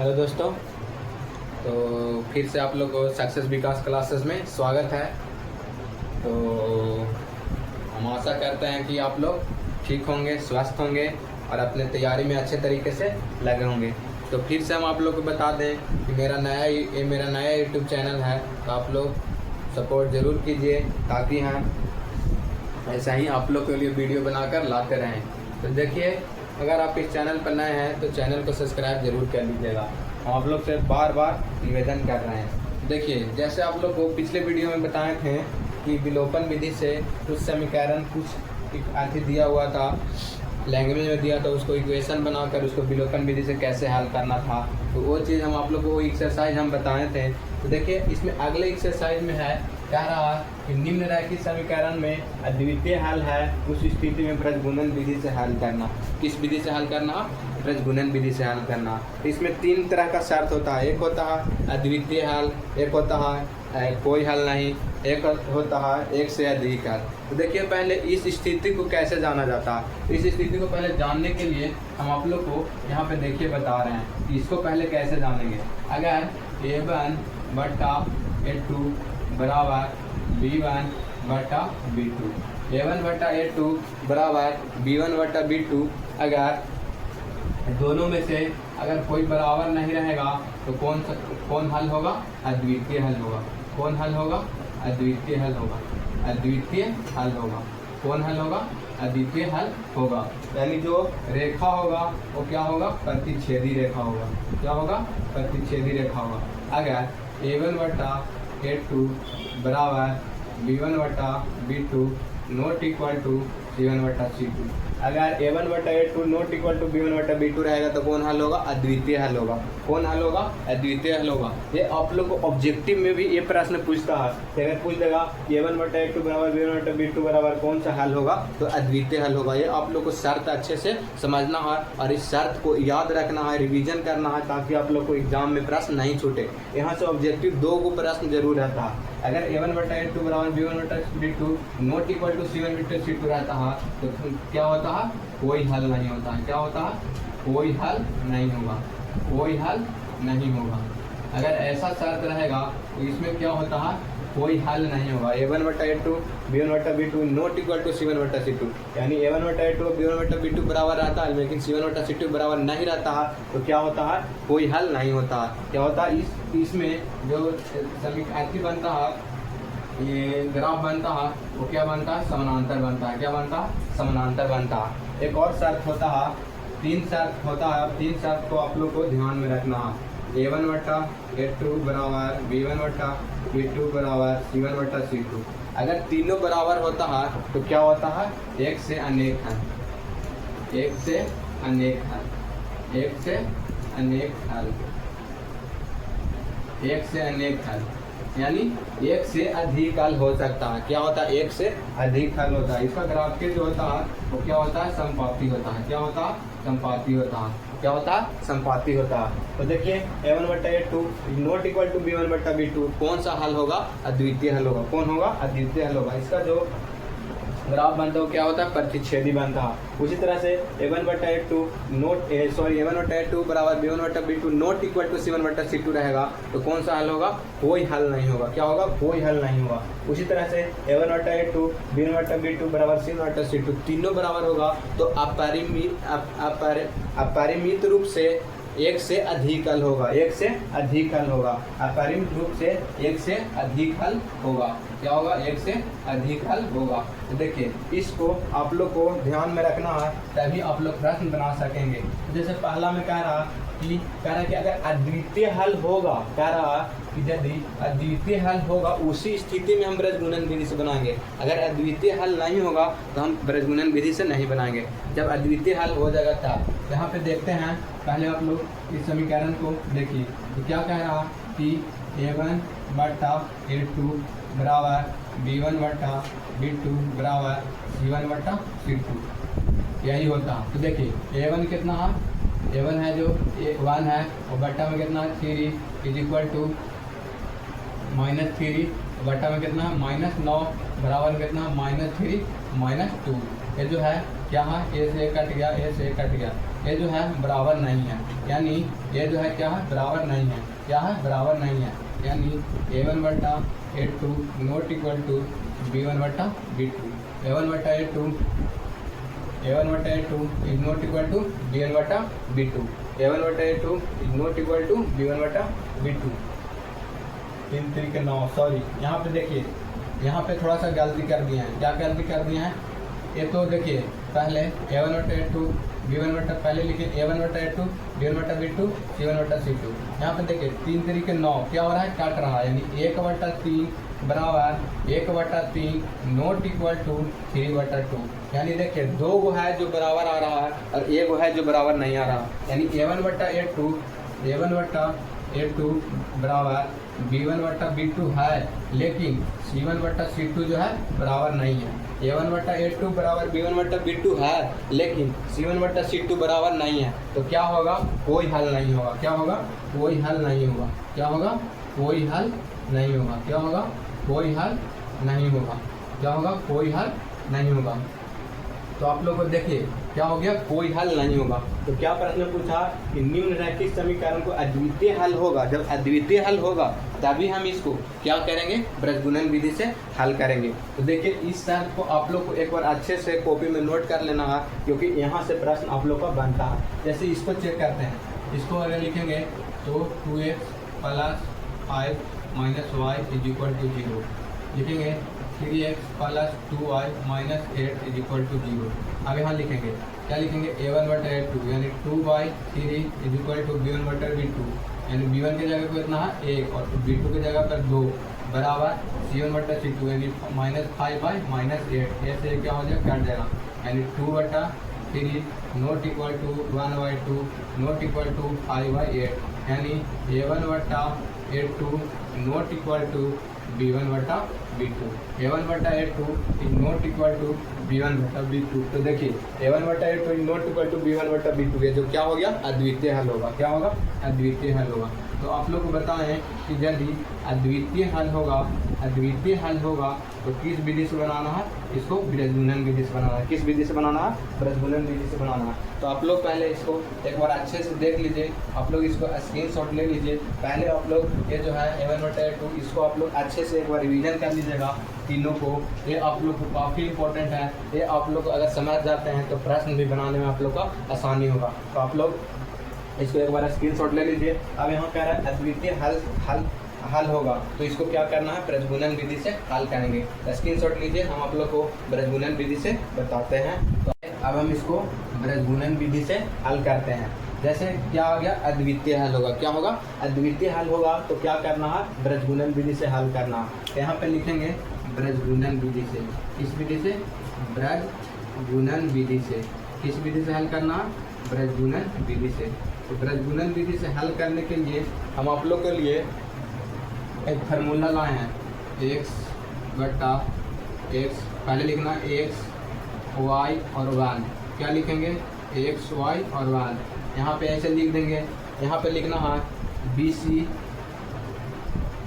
Hello दोस्तों, तो फिर से आप लोग को सक्सेस विकास क्लासेस में स्वागत है। तो हम आशा करते हैं कि आप लोग ठीक होंगे, स्वस्थ होंगे और अपने तैयारी में अच्छे तरीके से लगे होंगे। तो फिर से हम आप लोग को बता दें कि मेरा नया यूट्यूब चैनल है, तो आप लोग सपोर्ट ज़रूर कीजिए ताकि हम ऐसा ही आप लोग के लिए वीडियो बनाकर लाते रहें। तो देखिए, अगर आप इस चैनल पर नए हैं तो चैनल को सब्सक्राइब जरूर कर लीजिएगा। हम आप लोग से बार बार निवेदन कर रहे हैं। देखिए, जैसे आप लोग को पिछले वीडियो में बताए थे कि विलोपन विधि से कुछ समीकरण कुछ अर्थ दिया हुआ था, लैंग्वेज में दिया था, उसको इक्वेशन बनाकर उसको विलोपन विधि से कैसे हल करना था। तो वो चीज़ हम आप लोग को एक्सरसाइज हम बताए थे। तो देखिए, इसमें अगले एक्सरसाइज में है, कह रहा है कि निम्न रैखिक समीकरण में अद्वितीय हल है, उस स्थिति में प्रजगुणन विधि से हल करना। किस विधि से हल करना? प्रजगुणन विधि से हल करना। इसमें तीन तरह का शर्त होता है। एक होता है अद्वितीय हल, एक होता है कोई हल नहीं, एक होता है एक से अधिक हल। तो देखिए, पहले इस स्थिति को कैसे जाना जाता है। इस स्थिति को पहले जानने के लिए हम आप लोग को यहाँ पे देखिए बता रहे हैं कि इसको पहले कैसे जानेंगे। अगर A1 बटा A2 बराबर B1 बटा B2, A1 बटा A2 बराबर B1 बटा B2, अगर दोनों में से अगर कोई बराबर नहीं रहेगा तो कौन हल होगा? अद्वितीय हल होगा। कौन हल होगा? अद्वितीय हल होगा। अद्वितीय हल होगा। कौन हल होगा? अद्वितीय हल होगा। यानी जो रेखा होगा वो क्या होगा? प्रतिच्छेदी रेखा होगा। क्या होगा? प्रतिच्छेदी रेखा होगा। अगर A1 बटा A2 बराबर B1 बटा B2 not equal to C1 बटा C2, अगर A1 बटा A2 not equal to B1 बटा B2 रहेगा तो कौन हल होगा? अद्वितीय हल होगा। कौन हल होगा? अद्वितीय हल होगा। ये आप लोग को ऑब्जेक्टिव में भी ये प्रश्न पूछता है। अगर पूछ देगा A1 बटा A2 बराबर B1 बटा B2 बराबर कौन सा हल होगा, तो अद्वितीय हल होगा। ये आप लोग को शर्त अच्छे से समझना है और इस शर्त को याद रखना है, रिविजन करना है, ताकि आप लोग को एग्जाम में प्रश्न नहीं छूटे। यहाँ से ऑब्जेक्टिव 2 को प्रश्न जरूर रहता है। अगर A1 बटा A2 बराबर B1 बटा B2 not equal to C1 बटा C2 रहता है तो क्या होता है? कोई हल नहीं होता है। क्या होता है? कोई हल नहीं होगा। कोई हल नहीं होगा। अगर ऐसा शर्त रहेगा तो इसमें क्या होता है? कोई हल नहीं होगा। A1 बटा A2 B1 बटा B2 not equal to C1 बटा C2, यानी A1 बटा A2 B1 बटा B2 बराबर रहता है, लेकिन C1 बटा C2 बराबर नहीं रहता है, तो क्या होता है? कोई हल नहीं होता है। क्या होता है? इसमें जो समीकरण बनता है, ये ग्राफ बनता है, वो क्या बनता है? समानांतर बनता है। क्या बनता है? समानांतर बनता है। एक और शर्त होता है, 3 शर्त होता है। 3 शर्त को आप लोग को ध्यान में रखना है। A1 बटा A2 बराबर B1 बटा B2 बराबर C1 बटा C2, अगर तीनों बराबर होता है तो क्या होता है? एक से अनेक हल। एक से अनेक हल। एक से अनेक हल। एक से अनेक हल, यानी एक से अधिक हल हो सकता है। क्या होता है? एक से अधिक हल होता है। इसका ग्राफिक जो होता है वो क्या होता है? संपाती होता है। क्या होता है? संपाती होता है। क्या होता है? संपाती होता है। तो देखिए, A1 बटा A2 not equal to B1 बटा B2 कौन सा हल होगा? अद्वितीय हल होगा। कौन होगा? अद्वितीय हल होगा। इसका जो ग्राफ बनता है वो क्या होता है? प्रतिच्छेदी बनता है। उसी तरह से A1 बटा A2 बराबर B1 बटा B2 not equal to C1 बटा C2 रहेगा तो कौन सा हल होगा? कोई हल नहीं होगा। क्या होगा? कोई हल नहीं होगा। उसी तरह से A1 बटा A2 B1 बटा B2 बराबर C1 बटा C2 तीनों बराबर होगा तो अपरिमित रूप से एक से अधिक हल होगा। एक से अधिक हल होगा। अपरिमित रूप से एक से अधिक हल होगा। क्या होगा? एक से अधिक हल होगा। तो देखिए, इसको आप लोग को ध्यान में रखना है, तभी आप लोग प्रश्न बना सकेंगे। जैसे पहला में कह रहा कि अगर अद्वितीय हल होगा, कह रहा कि यदि अद्वितीय हल होगा उसी स्थिति में हम ब्रजगुणन विधि से बनाएंगे। अगर अद्वितीय हल नहीं होगा तो हम ब्रजगुणन विधि से नहीं बनाएंगे। जब अद्वितीय हल हो जाएगा तब यहाँ पे देखते हैं। पहले आप लोग इस समीकरण को देखिए, तो क्या कह रहा कि A1 बटा A2 बराबर B1 बटा B2 बराबर C1 बटा C2, यही होता है। तो देखिए, A1 कितना है? A1 है जो 1 है, और बटा में कितना है? 3 इज इक्वल टू -3, बटा में कितना है? -9 बराबर कितना है? -3 -2। ये जो है क्या है? ए से कट गया, ए से कट गया, ये जो है बराबर नहीं है, यानी ये जो है क्या है, बराबर नहीं है, क्या है, बराबर नहीं है, यानी A1 बटा A2 not equal to B1 बटा B2, A1 बटा A2 is not equal to B1 बटा B2, A1 बटा A2 is not equal to B1 बटा B2। 3 3 के 9, सॉरी यहाँ पे देखिए, यहाँ पे थोड़ा सा गलती कर दिए हैं। क्या गलती कर दिए हैं, ये तो देखिए पहले A1 बटा A2 B1 बटा, पहले लिखिए A1 बटा A2 B1 बटा B2 C1 बटा C2। यहाँ पे देखिए 3 3 के 9 क्या हो रहा है, काट रहा है, यानी 1 बटा 3 बराबर 1 बटा 3 नॉट इक्वल टू 3 बटा 2, यानी देखिए 2 गो है जो बराबर आ रहा है और 1 गो है जो बराबर नहीं आ रहा, यानी A1 बटा A2 बराबर B1 बटा B2 है, लेकिन C1 बटा C2 जो है बराबर नहीं है। A1 बटा A2 बराबर B1 बटा B2 है, लेकिन C1 बटा C2 बराबर नहीं है, तो क्या होगा, कोई हल नहीं होगा। क्या होगा, कोई हल नहीं होगा। क्या होगा, कोई हल नहीं होगा। क्या होगा, कोई हल नहीं होगा। क्या होगा, कोई हल नहीं होगा। तो आप लोग को देखिए क्या हो गया, कोई हल नहीं होगा। तो क्या प्रश्न पूछा कि निम्न रैखिक समीकरण को अद्वितीय हल होगा, जब अद्वितीय हल होगा तभी हम इसको क्या करेंगे, ब्रजगुणन विधि से हल करेंगे। तो देखिए इस शर्त को आप लोग को एक बार अच्छे से कॉपी में नोट कर लेना है, क्योंकि यहाँ से प्रश्न आप लोग का बनता है। जैसे इसको चेक करते हैं, इसको अगर लिखेंगे तो 2x plus 5 minus Y is equal to 0, लिखेंगे 3x plus 2y minus 8 is equal to 0। अब यहाँ लिखेंगे, क्या लिखेंगे, A1 बटा A2 यानी 2/3 इज इक्वल टू B1 बटा B2, यानी B1 की जगह पर इतना है 1 और B2 की जगह पर 2 बराबर C1 बटा C2 यानी माइनस 5/-8, ऐसे क्या हो जाएगा, कट जाएगा, यानी 2 बटा 3 not equal to 1/2 not equal to 5/8, यानी A1 बटा A2 not equal to B1 बटा B2, A1 बटा A2 is not equal to B1 बटा B2। तो देखिए A1 बटा A2 is not equal to B1 बटा B2, ये जो क्या हो गया, अद्वितीय हल होगा। क्या होगा, अद्वितीय हल होगा। तो आप लोग को बताएं कि यदि अद्वितीय हल होगा तो किस विधि से बनाना है, इसको ब्रजगुणन विधि से बनाना है। किस विधि से बनाना है, ब्रजगुणन विधि से बनाना है। तो आप लोग पहले इसको एक बार अच्छे से देख लीजिए, आप लोग इसको स्क्रीनशॉट ले लीजिए। पहले आप लोग ये जो है A1 बटा A2 इसको आप लोग अच्छे से एक बार रिवीजन कर लीजिएगा तीनों को। ये आप लोग को काफ़ी इंपॉर्टेंट है, ये आप लोग अगर समझ जाते हैं तो प्रश्न भी बनाने में आप लोग का आसानी होगा। तो आप लोग इसको एक बार स्क्रीनशॉट ले लीजिए। अब यहाँ कह रहा है अद्वितीय हल होगा, तो इसको क्या करना है, ब्रजगुणन विधि से हल करेंगे। स्क्रीनशॉट लीजिए, हम आप लोग को ब्रजगुणन विधि से बताते हैं। तो अब हम इसको ब्रजगुणन विधि से हल करते हैं। जैसे क्या हो गया, अद्वितीय हल होगा। क्या होगा, अद्वितीय हल होगा, तो क्या करना है, ब्रजगुणन विधि से हल करना। यहाँ पे लिखेंगे ब्रजगुणन विधि से। किस विधि से, ब्रजगुणन विधि से। किस विधि से हल करना, ब्रजगुणन विधि से। तो ब्रजगुणन विधि से हल करने के लिए हम आप लोग के लिए एक फार्मूला लाए हैं, x बटा x, पहले लिखना x y और 1। क्या लिखेंगे, x y और 1। यहाँ पे ऐसे लिख देंगे, यहाँ पे लिखना है BC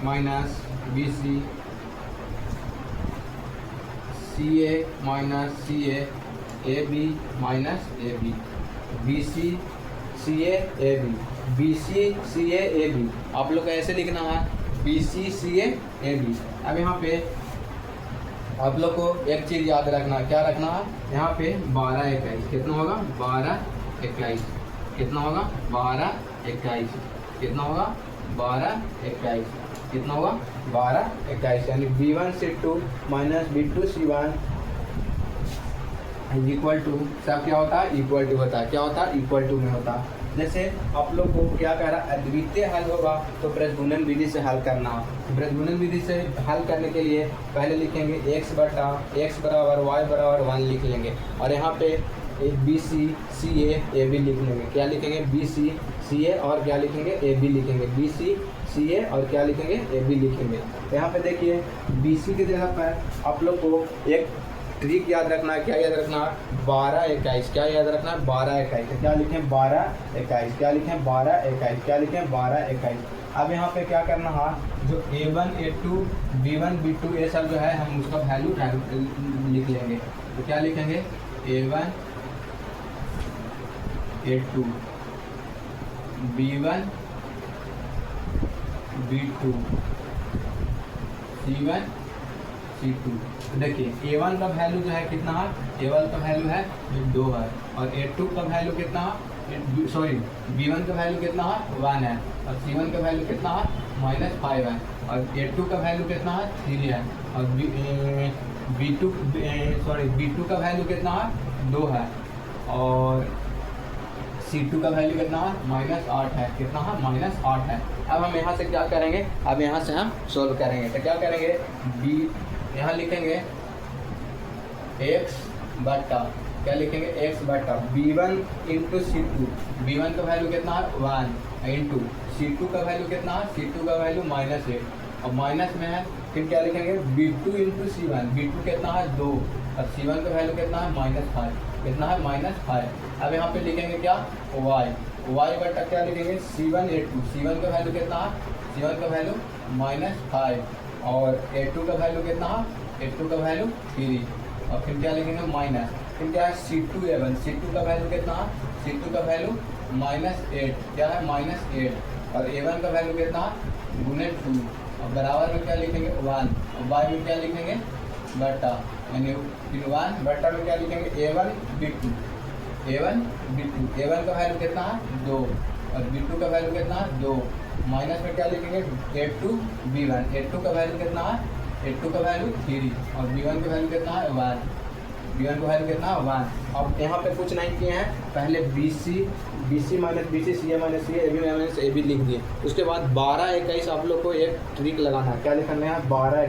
minus BC, CA minus CA, AB minus AB, BC CA AB, BC CA AB। आप लोग को ऐसे लिखना है BC CA AB। अब यहाँ पे आप लोग को एक चीज़ याद रखना, क्या रखना है, यहाँ पे 12 21 कितना होगा, 12 21 कितना होगा, 12 21 कितना होगा, 12 21 कितना होगा, 12 21, यानी B1 C2 minus B2 C1 equal to, सब क्या होता है, इक्वल टू होता है। क्या होता है, इक्वल टू में होता है। जैसे आप लोग को क्या कह रहा है, अद्वितीय हल होगा तो ब्रजगुणन विधि से हल करना। ब्रजगुणन विधि से हल करने के लिए पहले लिखेंगे x बटा x बराबर y बराबर 1 लिख लेंगे, और यहाँ पे BC CA AB लिख लेंगे। क्या लिखेंगे, BC CA और क्या लिखेंगे, AB लिखेंगे। BC CA और क्या लिखेंगे, AB लिखेंगे। तो यहाँ पे देखिए BC की जगह पर आप लोग को एक ट्रिक याद रखना है। क्या याद रखना है, 12 21। क्या याद रखना है, 12 21। तो क्या लिखें, 12 21। क्या लिखें, 12 21। क्या लिखें, 12 21। अब यहाँ पे क्या करना है, जो A1 A2 B1 B2 ये सब जो है हम उसका वैल्यू लिख लेंगे। तो क्या लिखेंगे, A1 A2 B1 B2 C1 C2। तो देखिए A1 का वैल्यू जो है कितना है, A1 का वैल्यू है 2 है, और A2 का वैल्यू कितना है, सॉरी B1 का वैल्यू कितना है 1 है, और C1 का वैल्यू कितना है -5 है, और A2 का वैल्यू कितना है 3 है, और B2 का वैल्यू कितना है 2 है, और C2 का वैल्यू कितना है -8 है, कितना है -8 है। अब हम यहाँ से क्या करेंगे, अब यहाँ से हम सोल्व करेंगे, तो क्या करेंगे, B यहाँ लिखेंगे x बटा, क्या लिखेंगे x बटा B1 इंटू C2, B1 का वैल्यू कितना है 1 इंटू C2 का वैल्यू कितना है, C2 का वैल्यू -8, और माइनस में है फिर क्या लिखेंगे B2 इंटू C1, B2 कितना है 2, और C1 का वैल्यू कितना है -5, कितना है -5। अब यहाँ पे लिखेंगे क्या y बटा क्या लिखेंगे C1 A2, C1 का वैल्यू कितना है, C1 का वैल्यू -5, और A2 का वैल्यू कितना है, A2 का वैल्यू 3, और फिर क्या लिखेंगे माइनस, फिर क्या है C2 A1, C2 का वैल्यू कितना है, C2 का वैल्यू -8, क्या है -8, और A1 का वैल्यू कितना है गुने 2, और बराबर में क्या लिखेंगे 1, और y में क्या लिखेंगे बटा, यानी फिर 1 बटा में क्या लिखेंगे A1 B2, A1 का वैल्यू कितना है 2, और B2 का वैल्यू कितना है 2, माइनस में क्या लिखेंगे A2 B1, A2 का वैल्यू कितना है, A2 का वैल्यू 3, और B1 का वैल्यू कितना है 1, B1 का वैल्यू कितना है 1। अब यहाँ पे कुछ नहीं किए हैं, पहले BC minus BC CA minus CA AB minus AB लिख दिए। उसके बाद 12 21 आप लोग को एक ट्रिक लगाना है, क्या लिखना है 12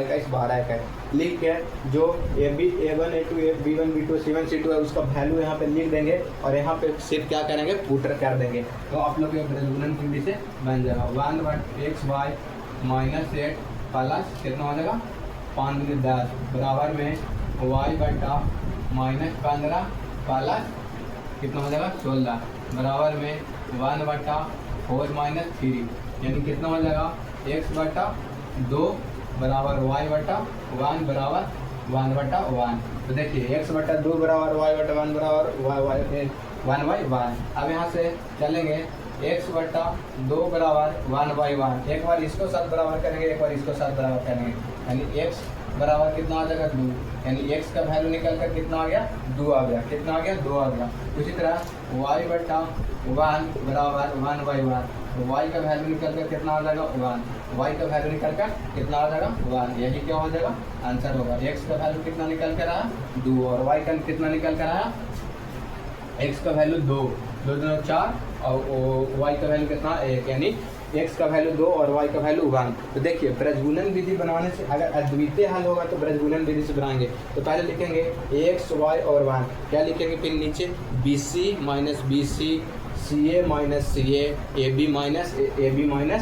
21 लिख के जो AB A1 A2 B1 B2 C1 C2 है उसका वैल्यू यहाँ पे लिख देंगे, और यहाँ पे सिर्फ क्या करेंगे पुटर कर देंगे, तो आप लोग गुणन कुंडी से बन जाएगा 1/xy -8 प्लस कितना हो जाएगा 5 × 10 बराबर में y बटा -15 प्लस कितना हो जाएगा 16 बराबर में 1 बटा 4 - 3, यानी कितना हो जाएगा x बटा 2 बराबर y बटा 1 बराबर 1 बटा 1। तो देखिए x बटा 2 बराबर y बटा 1 बराबर 1/1। अब यहाँ से चलेंगे x बटा 2 बराबर 1/1, एक बार इसको साथ बराबर करेंगे, एक बार इसको साथ बराबर करेंगे, यानी x बराबर कितना आ जाएगा 2, यानी x का वैल्यू निकल कर कितना आ गया 2 आ गया, कितना आ गया 2 आ गया। उसी तरह y बटा 1 बराबर 1/1, तो y का वैल्यू निकल कर कितना आ जाएगा 1, y का वैल्यू निकल कर कितना आ जाएगा 1, यही क्या हो जाएगा आंसर होगा। x का वैल्यू कितना निकल कर आया 2, और y का कितना निकल कर आया, x का वैल्यू 2 2 4, और y का वैल्यू कितना 1, यानी x का वैल्यू 2 और y का वैल्यू 1। तो देखिए ब्रजगुणन विधि बनाने से अगर अद्वितीय हल होगा तो ब्रजगुणन विधि से बनाएंगे, तो पहले लिखेंगे x y और 1, क्या लिखेंगे फिर नीचे BC minus BC CA minus CA AB minus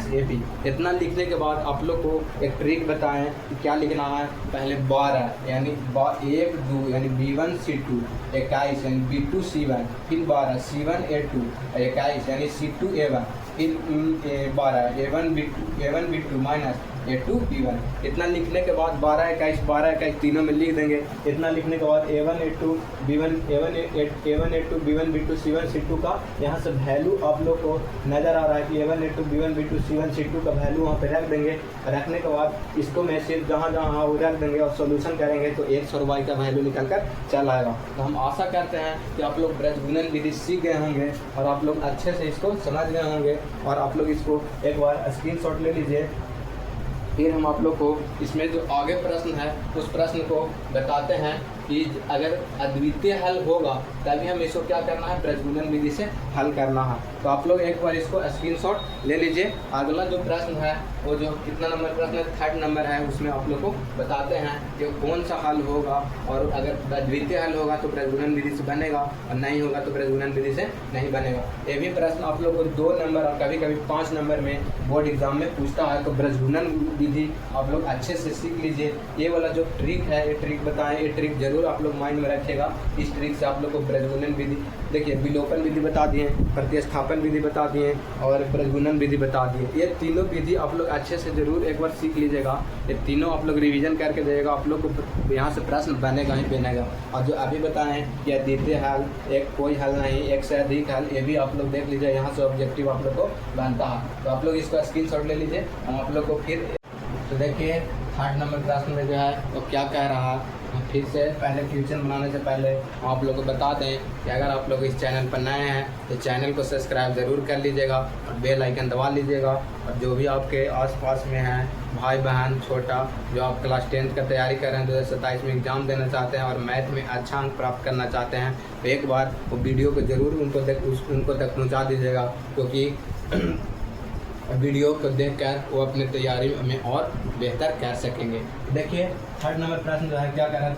AB। इतना लिखने के बाद आप लोग को एक ट्रिक बताएं कि क्या लिखना है, पहले 12 यानी 1 2 यानी B1 C2 21 यानी B2 C1, फिर 12 C1 A2 21 यानी C2 A1, फिर 12 A1 B2 minus A2 B1। इतना लिखने के बाद 12 21 तीनों में लिख देंगे। इतना लिखने के बाद A1 A2 B1 B2 C1 C2 का यहाँ से वैल्यू आप लोग को नज़र आ रहा है कि A1 A2 B1 B2 C1 C2 का वैल्यू वहाँ पे रख देंगे। रखने के बाद इसको मैं सिर्फ जहाँ जहाँ वो रख देंगे और सॉल्यूशन करेंगे तो x और y का वैल्यू निकल कर चल आएगा। तो हम आशा करते हैं कि आप लोग ब्रजगुणन विधि सीख गए होंगे और आप लोग अच्छे से इसको समझ गए होंगे, और आप लोग इसको एक बार स्क्रीनशॉट ले लीजिए। फिर हम आप लोग को इसमें जो आगे प्रश्न है उस प्रश्न को बताते हैं कि अगर अद्वितीय हल होगा तभी हम इसको क्या करना है, ब्रजगुणन विधि से हल करना है। तो आप लोग एक बार इसको स्क्रीनशॉट ले लीजिए। अगला जो प्रश्न है वो जो कितना नंबर प्रश्न है, 3rd नंबर है, उसमें आप लोग को बताते हैं कि कौन सा हल होगा, और अगर अद्वितीय हल होगा तो ब्रजगुणन विधि से बनेगा और नहीं होगा तो ब्रजगुणन विधि से नहीं बनेगा। ये भी प्रश्न आप लोग को 2 नंबर और कभी कभी 5 नंबर में बोर्ड एग्जाम में पूछता है। तो ब्रजगुणन विधि आप लोग अच्छे से सीख लीजिए। ये वाला जो ट्रिक है, ये ट्रिक बताएं, ये ट्रिक जरूर जरूर आप लोग माइंड में रखिएगा। इस ट्रिक से आप लोग को ब्रजगुणन विधि, देखिए विलोपन विधि बता दिए, प्रतिस्थापन विधि बता दिए और ब्रजगुणन विधि बता दिए। ये तीनों विधि आप लोग अच्छे से जरूर एक बार सीख लीजिएगा। ये तीनों आप लोग रिवीजन करके जाइएगा, आप लोग को यहाँ से प्रश्न बनेगा ही बनेगा। और जो अभी बताएं कि अद्वितीय हल, एक कोई हल नहीं, एक से अधिक हल, ये भी आप लोग देख लीजिए, यहाँ से ऑब्जेक्टिव आप लोग को बनता है। तो आप लोग इसका स्क्रीनशॉट ले लीजिए। हम आप लोग को फिर तो देखिए 3rd नंबर प्रश्न में जो है वो क्या कह रहा है। फिर से पहले क्वेश्चन बनाने से पहले आप लोग को बता दें कि अगर आप लोग इस चैनल पर नए हैं तो चैनल को सब्सक्राइब ज़रूर कर लीजिएगा और बेल आइकन दबा लीजिएगा। और जो भी आपके आसपास में हैं भाई बहन छोटा, जो आप क्लास 10th का तैयारी कर रहे हैं, 2027 में एग्ज़ाम देना चाहते हैं और मैथ में अच्छा अंक प्राप्त करना चाहते हैं, तो एक बार वो वीडियो को ज़रूर उनको तक पहुँचा दीजिएगा, क्योंकि वीडियो को देखकर वो अपनी तैयारी में और बेहतर कर सकेंगे। देखिए 3rd नंबर प्रश्न जो है क्या कह रहा है,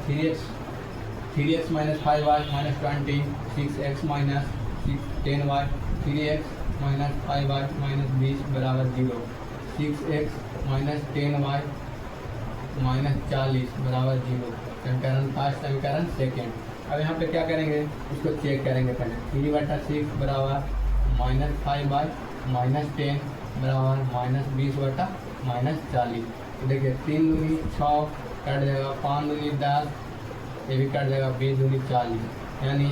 3x minus 5y minus 20, 6x minus 10y, 3x minus 5y minus 20 बराबर 0, 6x माइनस 10y माइनस 40 बराबर 0। समीकरण फर्स्ट, समीकरण सेकेंड। अब यहाँ पे क्या करेंगे, इसको चेक करेंगे पहले। 3/6 बराबर माइनस 5y माइनस 10 बराबर माइनस 20 माइनस 40। तो देखिए 3 दूनी 6 कट जाएगा, 5 दूनी 10, ये भी कट जाएगा, 20 दूनी 40, यानी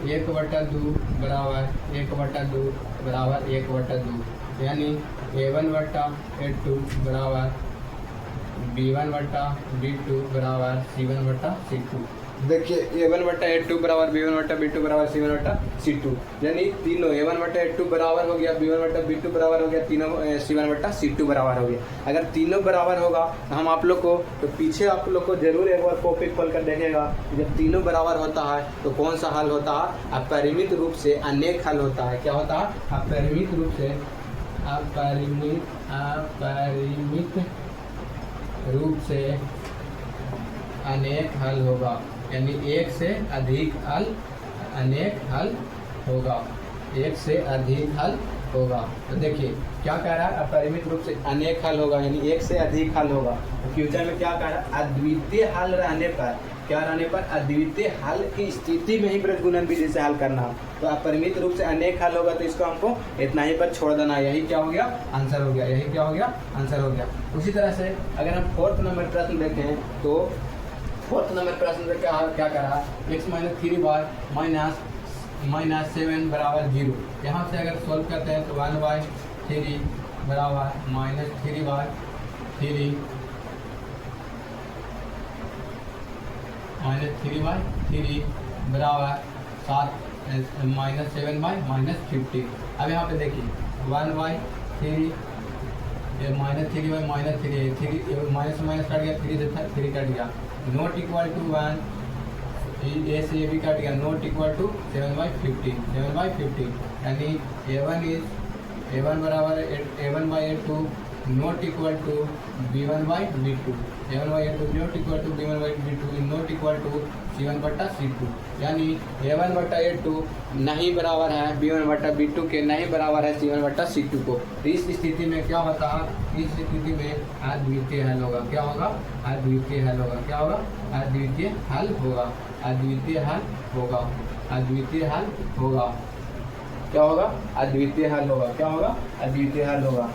1/2 बराबर 1/2 बराबर 1/2, यानी A1/A2 बराबर B1/B2 बराबर C1/C2। देखिए A1/A2 बराबर B1/B2 बराबर C1/C2, यानी तीनों A1/A2 बराबर हो गया, B1/B2 बराबर हो गया, तीनों C1/C2 बराबर हो गया। अगर तीनों बराबर होगा तो हम आप लोग को, तो पीछे आप लोग को जरूर एक बार कॉपी खोल कर देखेगा। जब तीनों बराबर होता है तो कौन सा हल होता है, अपरिमित रूप से अनेक हल होता है। क्या होता है, अपरिमित रूप से अपरिमित रूप से अनेक हल होगा, यानी एक से अधिक हल, अनेक हल होगा, एक से अधिक हल होगा। तो देखिए क्या कह रहा है, अपरिमित रूप से अनेक हल होगा, यानी एक से अधिक हल होगा। तो फ्यूचर में क्या कह रहा है, अद्वितीय हल रहने पर, क्या रहने पर, अद्वितीय हल की स्थिति में ही ब्रजगुणन विधि से हल करना। तो अपरिमित रूप से अनेक हल होगा, तो इसको हमको इतना ही पर छोड़ देना। यही क्या हो गया, आंसर हो गया। यही क्या हो गया, आंसर हो गया। उसी तरह से अगर हम 4th नंबर प्रश्न देखें तो 4th नंबर प्रश्न में क्या करा, x माइनस 3y माइनस 7 बराबर 0। यहाँ से अगर सोल्व करते हैं तो 1/3 बराबर माइनस 3/3 माइनस 3/3 बराबर 7 माइनस 7/-15। अब यहाँ पे देखिए 1/3 minus 3 minus 3 minus minus cut गया, 3 से 3 कट गया, नॉट इक्वल टू 1, ए से ये भी कट गया, नॉट इक्वल टू 7/15 7/15, यानी A1 बराबर A1/A2 not equal to B1/B2, A1/A2 not equal to B1/B2 not equal to C1/C2, यानी A1/A2 नहीं बराबर है B1/B2 के, नहीं बराबर है C1/C2 को। तो इस स्थिति में क्या होता है, इस स्थिति में अद्वितीय हल होगा। क्या होगा, अद्वितीय हल होगा। क्या होगा, अद्वितीय हल होगा, अद्वितीय हल होगा, अद्वितीय हल होगा। क्या होगा, अद्वितीय हल होगा। क्या होगा, अद्वितीय हल होगा।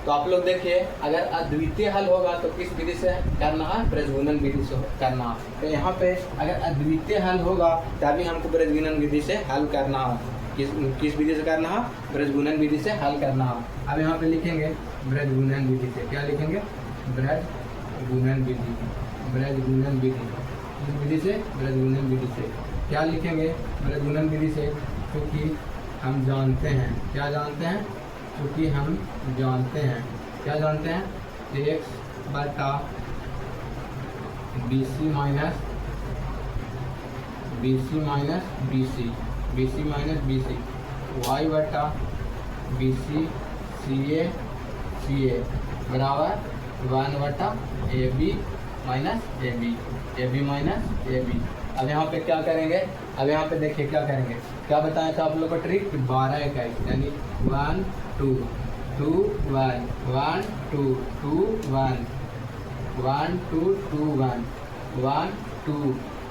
तो आप लोग देखिए, अगर अद्वितीय हल होगा तो किस विधि से करना है, ब्रजगुणन विधि से करना है। तो यहाँ पे अगर अद्वितीय हल होगा तभी हमको ब्रजगुणन विधि से हल करना है। किस विधि से करना है, ब्रजगुणन विधि से हल करना है। अब यहाँ पे लिखेंगे ब्रजगुणन विधि से, क्या लिखेंगे, ब्रजगुणन विधि, ब्रजगुणन विधि, इस विधि से, ब्रजगुणन विधि से क्या लिखेंगे, ब्रजगुणन विधि से, क्योंकि हम जानते हैं, क्या जानते हैं, क्योंकि हम जानते हैं, क्या जानते हैं, x/BC minus BC minus BC, BC minus BC, y/BC CA बराबर 1/AB minus AB minus AB। अब यहाँ पे क्या करेंगे, अब यहाँ पे देखिए क्या करेंगे, क्या बताया था आप लोग को ट्रिक, 12 यानी 1 2 2 1 1 2 2 1 1 2 2 1 1 2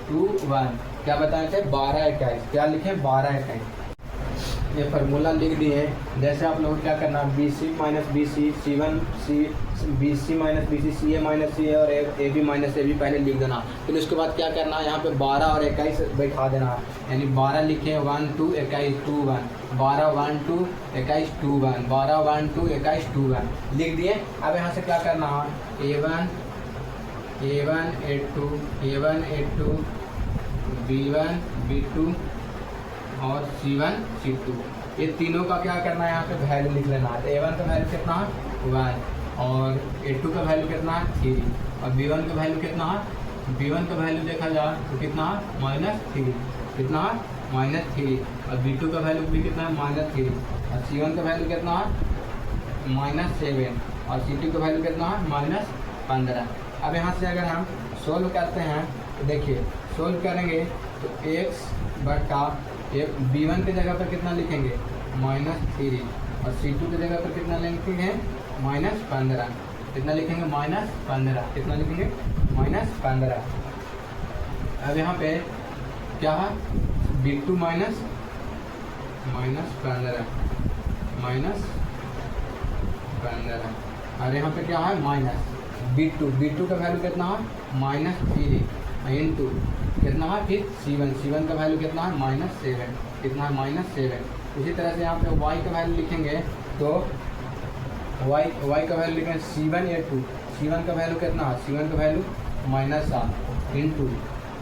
2 1। क्या बताए थे 12 21। क्या लिखे 12 21। ये फार्मूला लिख दिए। जैसे आप लोगों को क्या करना है, B C minus B C, C one C, B C minus B C, C A minus C A और A B minus A B पहले लिख देना। फिर उसके बाद क्या करना है, यहाँ पे 12 और 21 बैठा देना है। यानी 12 लिखे 1 2 21 2 1, 12 1 2 21 2 1, 12 1 2 21 2 1 लिख दिए। अब यहाँ से क्या करना है, A1 A2 B1 B2 और C1 C2, ये तीनों का क्या करना है, यहाँ पे वैल्यू लिख लेना है। A1 का वैल्यू कितना है 1 और A2 का वैल्यू कितना है 3 और B1 का वैल्यू कितना है, B1 का वैल्यू देखा जाए तो कितना है -3, कितना है -3 और B2 का वैल्यू भी कितना है -3 और C1 का वैल्यू कितना है -7 और C2 का वैल्यू कितना है -15। अब यहाँ से अगर हम सोल्व करते हैं तो देखिए सोल्व करेंगे तो x बटा एक B1 की जगह पर कितना लिखेंगे -3 और C2 की जगह पर कितना लिखेंगे -15। कितना लिखेंगे -15। कितना लिखेंगे -15। अब यहाँ पे क्या है B2 -15 और यहाँ पे क्या है माइनस B2 का वैल्यू कितना है -3 इंटू कितना है फिर C1 का वैल्यू कितना है -7, कितना है -7। इसी तरह से यहाँ पे y का वैल्यू लिखेंगे तो y का वैल्यू लिखेंगे C1 का वैल्यू कितना है, C1 का वैल्यू -7 इंटू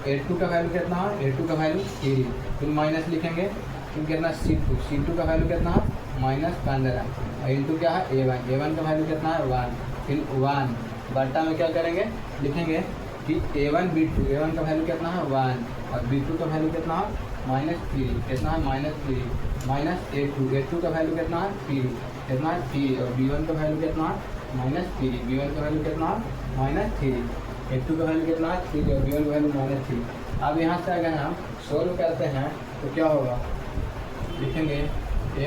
A2 का वैल्यू कितना है, A2 का वैल्यू 3 फिर माइनस लिखेंगे फिर कितना C2 का वैल्यू कितना है -15 इंटू क्या है A1 का वैल्यू कितना है 1 फिर 1 बटा में क्या करेंगे लिखेंगे कि A1 का वैल्यू कितना है 1 और B2 का वैल्यू कितना है -3, कितना है -3 माइनस A2 का वैल्यू कितना है 3, कितना है 3 और B1 का वैल्यू कितना है -3, B1 का वैल्यू कितना है -3, A2 का वैल्यू कितना है 3 और B1 का वैल्यू -3। अब यहाँ से अगर हम सोल्व करते हैं तो क्या होगा, लिखेंगे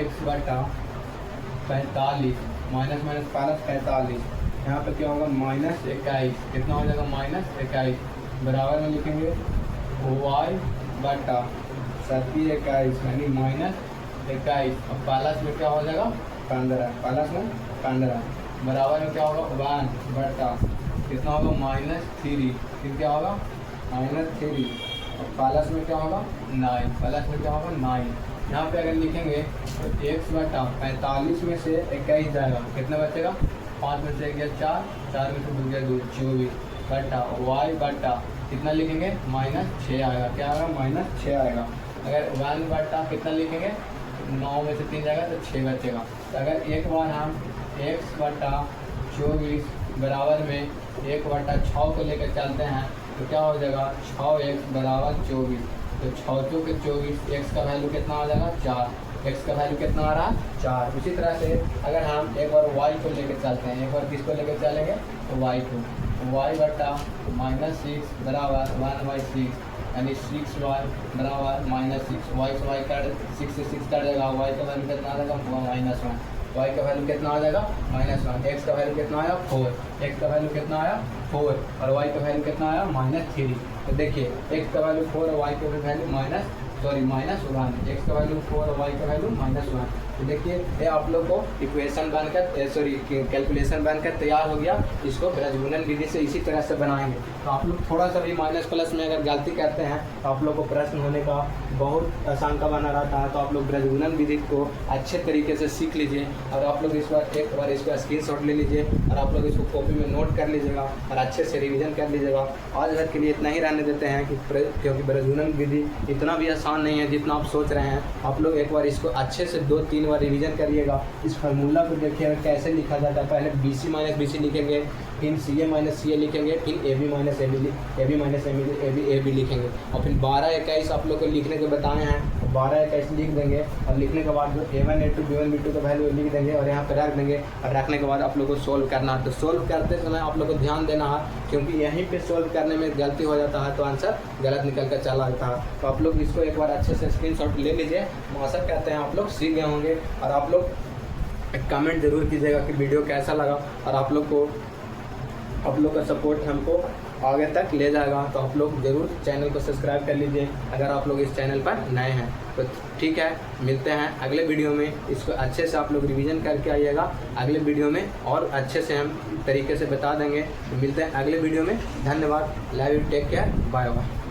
x बटा 45 -45 यहाँ पे क्या होगा -21, कितना हो जाएगा -21 बराबर में लिखेंगे y बटा 21 यानी -21 और प्लस में क्या हो जाएगा 15, प्लस में 15 बराबर में क्या होगा 1 बटा कितना होगा -3 फिर क्या होगा -3 और प्लस में क्या होगा 9, प्लस में क्या होगा 9। यहाँ पे अगर लिखेंगे तो x बटा 45 में से 21 जाएगा, कितना बचेगा 5 में से 1 गया 4 में से 2 गया 2 24 बटा y बटा कितना लिखेंगे -6 आएगा, क्या आएगा -6 आएगा। अगर 1 बटा कितना लिखेंगे 9 में से 3 जाएगा तो 6 बचेगा। तो अगर एक बार हम x बटा 24 बराबर में 1 बटा 6 को लेकर चलते हैं तो क्या हो जाएगा 6x बराबर 24, तो 6 चौक 24 x का वैल्यू कितना आ जाएगा 4, x का वैल्यू कितना आ रहा है 4। उसी तरह से अगर हम एक बार y को लेकर चलते हैं, एक बार किसको लेकर चलेंगे तो y को, तो y बटा -6 बराबर 1/6 यानी 6y बराबर -6, y से y कट 6 से 6 कट जाएगा, y का वैल्यू कितना आ जाएगा -1, y का वैल्यू कितना आ जाएगा -1, x का वैल्यू कितना आया 4, x का वैल्यू कितना आया 4 और y का वैल्यू कितना आया -3। तो देखिए x का वैल्यू 4 और y का वैल्यू -1, x का वैल्यू 4 और y का वैल्यू -1। तो देखिए ये आप लोग को इक्वेशन बनकर कैलकुलेशन बनकर तैयार हो गया। इसको ब्रजगुणन विधि से इसी तरह से बनाएंगे। तो आप लोग थोड़ा सा भी माइनस प्लस में अगर गलती करते हैं तो आप लोग को प्रश्न होने का बहुत आसान का बना रहता है। तो आप लोग ब्रजगुणन विधि को अच्छे तरीके से सीख लीजिए और आप लोग इस बार एक बार इसका स्क्रीनशॉट ले लीजिए और आप लोग इसको कॉपी में नोट कर लीजिएगा और अच्छे से रिवीजन कर लीजिएगा। आज भर के लिए इतना ही रहने देते हैं क्योंकि ब्रजगुणन विधि इतना भी आसान नहीं है जितना आप सोच रहे हैं। आप लोग एक बार इसको अच्छे से 2-3 बार रिवीजन करिएगा। इस फार्मूला को देखिएगा कैसे लिखा जाता है। पहले BC माइनस BC लिखेंगे, फिर CA माइनस CA लिखेंगे, फिर AB माइनस AB लिखेंगे और फिर 12-21 आप लोग को लिखने के बताए हैं। 12-21 लिख देंगे और लिखने के बाद जो A1 A2 B1 B2 का वैल्यू लिख देंगे और यहाँ पर रख देंगे और रखने के बाद आप लोग को सोल्व करना है। तो सोल्व करते समय आप लोग को ध्यान देना है क्योंकि यहीं पे सोल्व करने में गलती हो जाता है तो आंसर गलत निकल कर चला जाता है। तो आप लोग इसको एक बार अच्छे से स्क्रीनशॉट ले लीजिए। आशा करते हैं आप लोग सीख गए होंगे और आप लोग कमेंट जरूर कीजिएगा कि वीडियो कैसा लगा और आप लोग का सपोर्ट हमको आगे तक ले जाएगा। तो आप लोग ज़रूर चैनल को सब्सक्राइब कर लीजिए अगर आप लोग इस चैनल पर नए हैं। तो ठीक है, मिलते हैं अगले वीडियो में। इसको अच्छे से आप लोग रिवीजन करके आइएगा, अगले वीडियो में और अच्छे से हम तरीके से बता देंगे। तो मिलते हैं अगले वीडियो में। धन्यवाद, love you, take care, bye bye.